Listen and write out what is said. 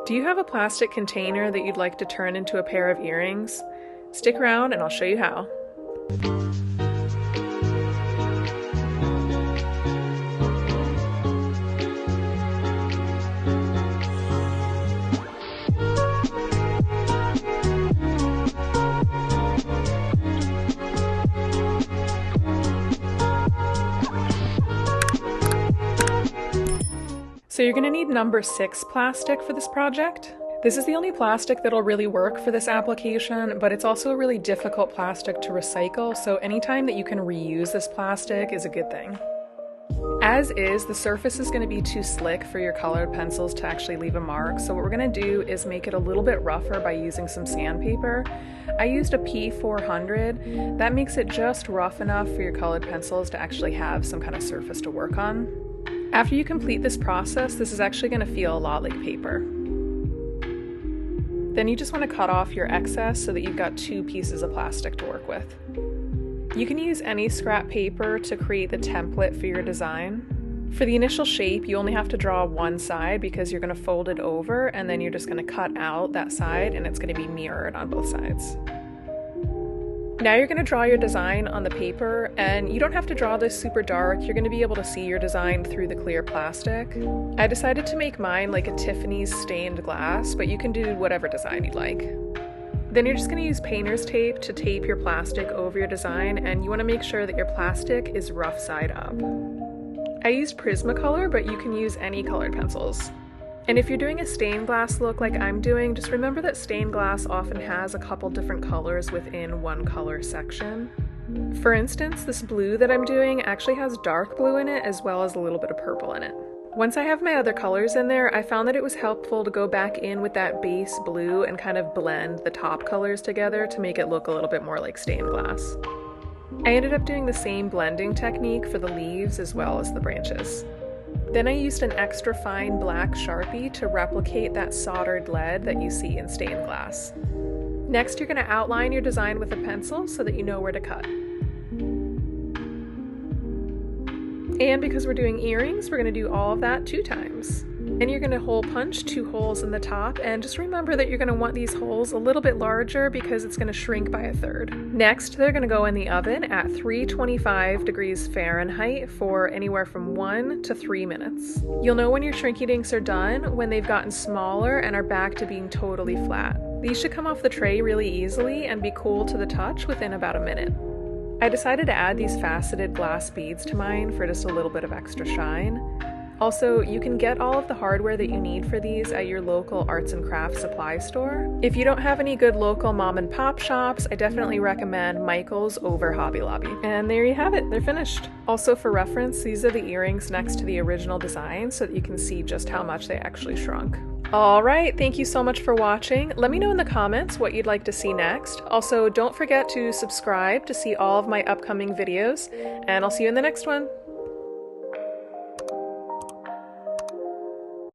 Do you have a plastic container that you'd like to turn into a pair of earrings? Stick around and I'll show you how. So you're going to need number 6 plastic for this project. This is the only plastic that'll really work for this application, but it's also a really difficult plastic to recycle, so anytime that you can reuse this plastic is a good thing. As is, the surface is going to be too slick for your colored pencils to actually leave a mark, so what we're going to do is make it a little bit rougher by using some sandpaper. I used a P400. That makes it just rough enough for your colored pencils to actually have some kind of surface to work on. After you complete this process, this is actually going to feel a lot like paper. Then you just want to cut off your excess so that you've got 2 pieces of plastic to work with. You can use any scrap paper to create the template for your design. For the initial shape, you only have to draw one side because you're going to fold it over and then you're just going to cut out that side and it's going to be mirrored on both sides. Now you're going to draw your design on the paper, and you don't have to draw this super dark. You're going to be able to see your design through the clear plastic. I decided to make mine like a Tiffany's stained glass, but you can do whatever design you'd like. Then you're just going to use painter's tape to tape your plastic over your design, and you want to make sure that your plastic is rough side up. I used Prismacolor, but you can use any colored pencils. And if you're doing a stained glass look like I'm doing, just remember that stained glass often has a couple different colors within one color section. For instance, this blue that I'm doing actually has dark blue in it as well as a little bit of purple in it. Once I have my other colors in there, I found that it was helpful to go back in with that base blue and kind of blend the top colors together to make it look a little bit more like stained glass. I ended up doing the same blending technique for the leaves as well as the branches. Then I used an extra fine black Sharpie to replicate that soldered lead that you see in stained glass. Next, you're going to outline your design with a pencil so that you know where to cut. And because we're doing earrings, we're going to do all of that 2 times. And you're going to hole punch 2 holes in the top, and just remember that you're going to want these holes a little bit larger because it's going to shrink by 1/3. Next, they're going to go in the oven at 325 degrees Fahrenheit for anywhere from 1 to 3 minutes. You'll know when your Shrinky Dinks are done when they've gotten smaller and are back to being totally flat. These should come off the tray really easily and be cool to the touch within about a minute. I decided to add these faceted glass beads to mine for just a little bit of extra shine. Also, you can get all of the hardware that you need for these at your local arts and crafts supply store. If you don't have any good local mom and pop shops, I definitely recommend Michael's over Hobby Lobby. And there you have it, they're finished. Also for reference, these are the earrings next to the original design so that you can see just how much they actually shrunk. Alright, thank you so much for watching. Let me know in the comments what you'd like to see next. Also, don't forget to subscribe to see all of my upcoming videos, and I'll see you in the next one.